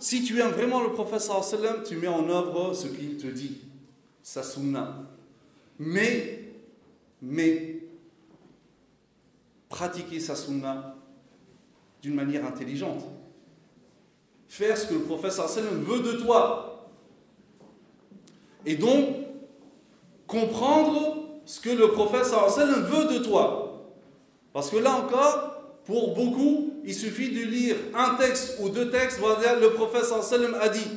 si tu aimes vraiment le prophète sallallahu alayhi wa sallam, tu mets en œuvre ce qu'il te dit, sa sunna. Mais, pratiquer sa sunna d'une manière intelligente. Faire ce que le prophète sallallahu alayhi wa sallam veut de toi. Et donc, comprendre ce que le prophète sallallahu alayhi wa sallam veut de toi. Parce que là encore, pour beaucoup, il suffit de lire un texte ou deux textes, voilà, le prophète sallallahu alayhi wa sallam a dit.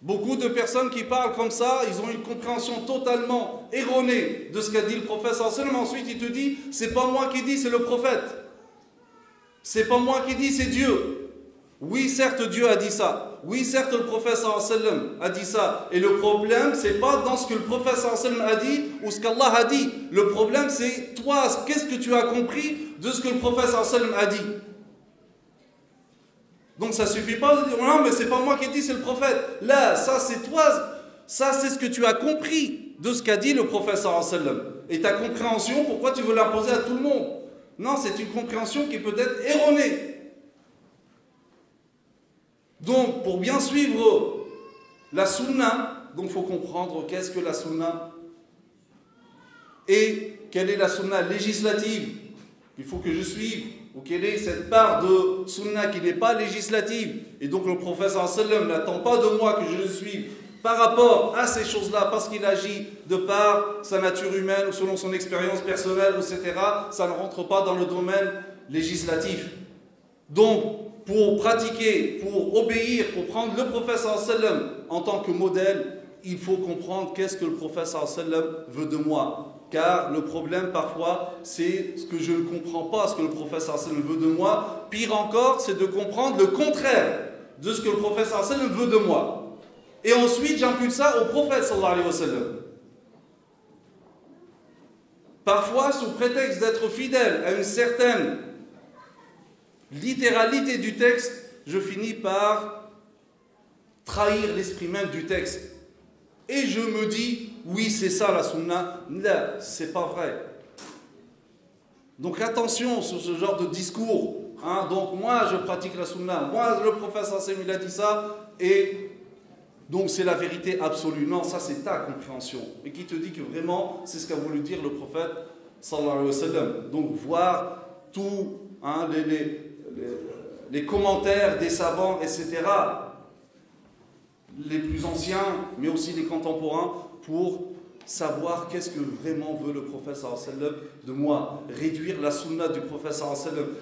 Beaucoup de personnes qui parlent comme ça, ils ont une compréhension totalement erronée de ce qu'a dit le prophète sallallahu alayhi wa sallam. Ensuite, il te dit, c'est pas moi qui dis, c'est le prophète. C'est pas moi qui dis, c'est Dieu. Oui, certes, Dieu a dit ça. Oui, certes, le prophète sallallahu alayhi wa sallam a dit ça. Et le problème, c'est pas dans ce que le prophète sallallahu alayhi wa sallam a dit ou ce qu'Allah a dit. Le problème, c'est toi, qu'est-ce que tu as compris de ce que le prophète sallallahu alayhi wa sallam a dit. Donc ça suffit pas de dire non, mais c'est pas moi qui ai dit, c'est le prophète. Là, ça c'est toi, ça c'est ce que tu as compris de ce qu'a dit le prophète sallallahu alayhi wa sallam. Et ta compréhension, pourquoi tu veux l'imposer à tout le monde? Non, c'est une compréhension qui peut être erronée. Donc, pour bien suivre la sunna, donc il faut comprendre qu'est-ce que la sunna et quelle est la sunna législative qu'il faut que je suive, ou quelle est cette part de sunna qui n'est pas législative. Et donc le prophète sallallahu alayhi wa sallam n'attend pas de moi que je le suive par rapport à ces choses-là, parce qu'il agit de par sa nature humaine ou selon son expérience personnelle, etc. Ça ne rentre pas dans le domaine législatif. Donc, pour pratiquer, pour obéir, pour prendre le prophète sallallahu alayhi wa sallam en tant que modèle, il faut comprendre qu'est-ce que le prophète sallallahu alayhi wa sallam veut de moi. Car le problème parfois, c'est ce que je ne comprends pas, ce que le prophète sallallahu alayhi wa sallam veut de moi. Pire encore, c'est de comprendre le contraire de ce que le prophète sallallahu alayhi wa sallam veut de moi. Et ensuite, j'impute ça au prophète sallallahu alayhi wa sallam. Parfois, sous prétexte d'être fidèle à une certaine littéralité du texte, je finis par trahir l'esprit même du texte. Et je me dis, oui, c'est ça la sunna. Là, c'est pas vrai. Donc attention sur ce genre de discours. Donc moi, je pratique la sunna. Moi, le prophète sallallahu alayhi wa sallam, il a dit ça. Et donc c'est la vérité absolue. Non, ça c'est ta compréhension. Et qui te dit que vraiment, c'est ce qu'a voulu dire le prophète sallallahu alayhi wa sallam. Donc voir tous les commentaires des savants, etc., les plus anciens, mais aussi les contemporains, pour savoir qu'est-ce que vraiment veut le prophète sallallahu alayhi wa sallam de moi. Réduire la sunna du prophète sallallahu alayhi wa sallam,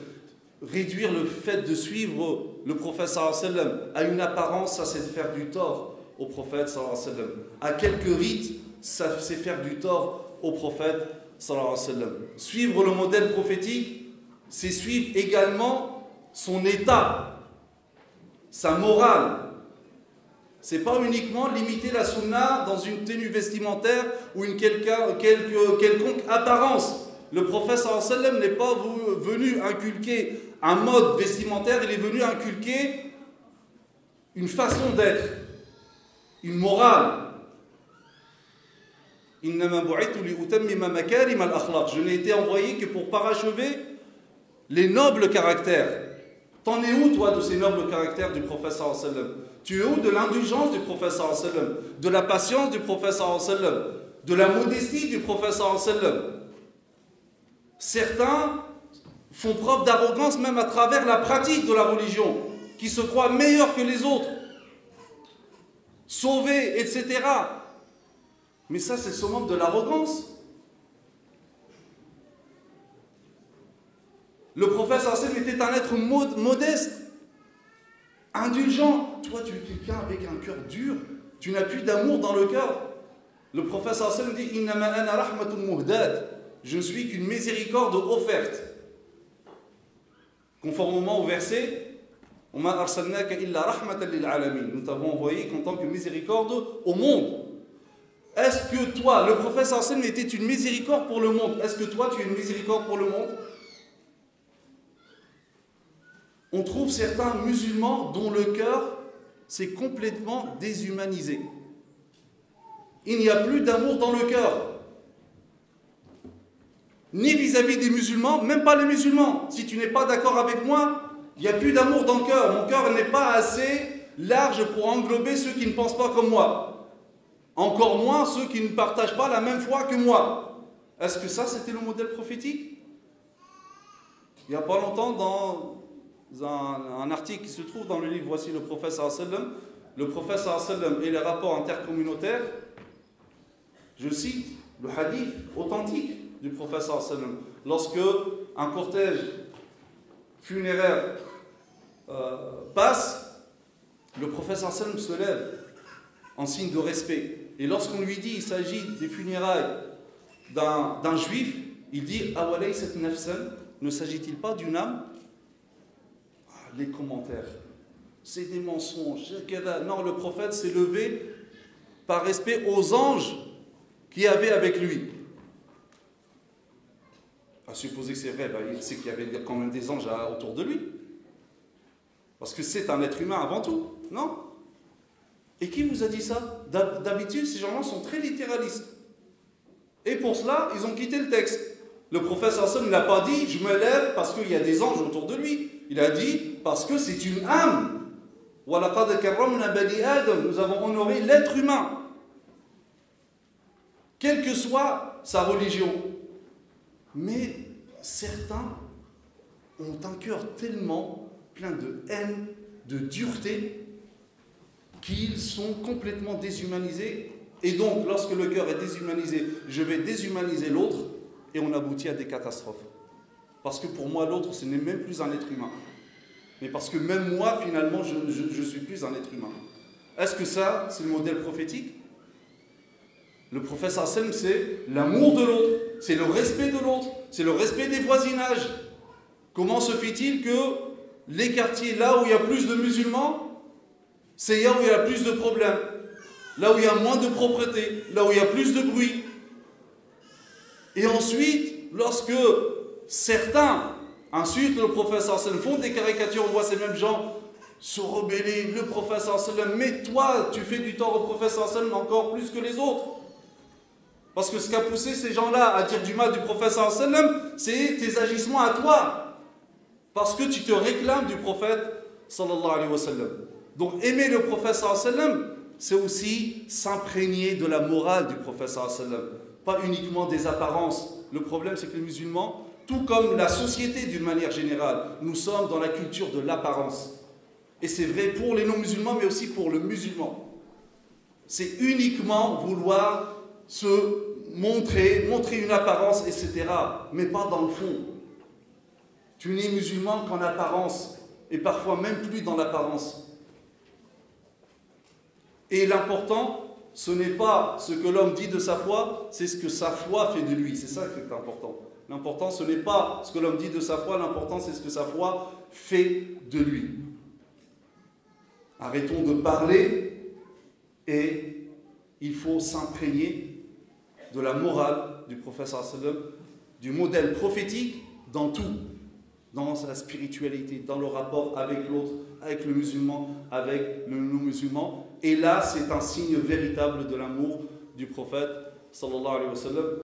réduire le fait de suivre le prophète sallallahu alayhi wa sallam à une apparence, ça c'est de faire du tort au prophète sallallahu alayhi wa sallam. À quelques rites, ça c'est faire du tort au prophète sallallahu alayhi wa sallam. Suivre le modèle prophétique, c'est suivre également son état, sa morale. C'est pas uniquement limiter la sunna dans une tenue vestimentaire ou une quelconque apparence. Le prophète sallallahu alayhi wa sallam n'est pas venu inculquer un mode vestimentaire, il est venu inculquer une façon d'être, une morale. Je n'ai été envoyé que pour parachever les nobles caractères. T'en es où, toi, de ces nobles caractères du prophète sallallahu alayhi wa sallam? Tu es où de l'indulgence du prophète sallallahu alayhi wa sallam, de la patience du prophète sallallahu alayhi wa sallam, de la modestie du prophète sallallahu alayhi wa sallam? Certains font preuve d'arrogance même à travers la pratique de la religion, qui se croient meilleurs que les autres, sauvés, etc. Mais ça, c'est le summum de l'arrogance. Le prophète sallallahu alayhi wa sallam était un être modeste, indulgent. Toi, tu es quelqu'un avec un cœur dur, tu n'as plus d'amour dans le cœur. Le prophète sallallahu alayhi wa sallam dit Innama ana rahmatun muhdad. Je ne suis qu'une miséricorde offerte. Conformément au verset Nous t'avons envoyé qu'en tant que miséricorde au monde. Est-ce que toi, le prophète sallallahu alayhi wa sallam était une miséricorde pour le monde? Est-ce que toi, tu es une miséricorde pour le monde? On trouve certains musulmans dont le cœur s'est complètement déshumanisé. Il n'y a plus d'amour dans le cœur. Ni vis-à-vis des musulmans, même pas les musulmans. Si tu n'es pas d'accord avec moi, Il n'y a plus d'amour dans le cœur. Mon cœur n'est pas assez large pour englober ceux qui ne pensent pas comme moi. Encore moins ceux qui ne partagent pas la même foi que moi. Est-ce que ça, c'était le modèle prophétique? Il n'y a pas longtemps, dans un article qui se trouve dans le livre Voici le prophète sallallahu alayhi wa sallam, le prophète sallallahu alayhi wa sallam et les rapports intercommunautaires, je cite le hadith authentique du prophète sallallahu alayhi wa sallam. Lorsque un cortège funéraire passe, le prophète sallallahu alayhi wa sallam se lève en signe de respect. Et lorsqu'on lui dit qu'il s'agit des funérailles d'un juif, il dit Awalaysat nafsan, ne s'agit-il pas d'une âme? Les commentaires, c'est des mensonges. Non, le prophète s'est levé par respect aux anges qui avaient avec lui. À supposer que c'est vrai, il sait qu'il y avait quand même des anges autour de lui. Parce que c'est un être humain avant tout, non? Et qui vous a dit ça? D'habitude, ces gens-là sont très littéralistes. Et pour cela, ils ont quitté le texte. Le prophète sallallahu alayhi wa sallam n'a pas dit « je me lève parce qu'il y a des anges autour de lui ». Il a dit « parce que c'est une âme ». Nous avons honoré l'être humain, quelle que soit sa religion. Mais certains ont un cœur tellement plein de haine, de dureté, qu'ils sont complètement déshumanisés. Et donc, lorsque le cœur est déshumanisé, je vais déshumaniser l'autre, et on aboutit à des catastrophes. Parce que pour moi, l'autre, ce n'est même plus un être humain. Mais parce que même moi, finalement, je ne suis plus un être humain. Est-ce que ça, c'est le modèle prophétique? Le prophète sallallahu alayhi wa sallam, c'est l'amour de l'autre, c'est le respect de l'autre, c'est le respect des voisinages. Comment se fait-il que les quartiers, là où il y a plus de musulmans, c'est là où il y a plus de problèmes, là où il y a moins de propreté, là où il y a plus de bruit? Et ensuite, lorsque certains insultent le prophète sallallahu alayhi wa sallam, font des caricatures, on voit ces mêmes gens se rebeller, le prophète sallallahu alayhi wa sallam, mais toi, tu fais du tort au prophète sallallahu alayhi wa sallam encore plus que les autres. Parce que ce qui a poussé ces gens-là à dire du mal du prophète sallallahu alayhi wa sallam, c'est tes agissements à toi. Parce que tu te réclames du prophète sallallahu alayhi wa sallam. Donc aimer le prophète sallallahu alayhi wa sallam, c'est aussi s'imprégner de la morale du prophète sallallahu alayhi wa sallam. Pas uniquement des apparences. Le problème, c'est que les musulmans, tout comme la société d'une manière générale, nous sommes dans la culture de l'apparence. Et c'est vrai pour les non-musulmans, mais aussi pour le musulman. C'est uniquement vouloir se montrer une apparence, etc. Mais pas dans le fond. Tu n'es musulman qu'en apparence, et parfois même plus dans l'apparence. Et l'important, ce n'est pas ce que l'homme dit de sa foi, c'est ce que sa foi fait de lui. C'est ça qui est important. L'important, ce n'est pas ce que l'homme dit de sa foi, l'important, c'est ce que sa foi fait de lui. Arrêtons de parler et il faut s'imprégner de la morale du prophète sallallahu alayhi wa sallam, du modèle prophétique dans tout, dans sa spiritualité, dans le rapport avec l'autre, avec le musulman, avec le non-musulman. Et là, c'est un signe véritable de l'amour du prophète sallallahu alayhi wa sallam.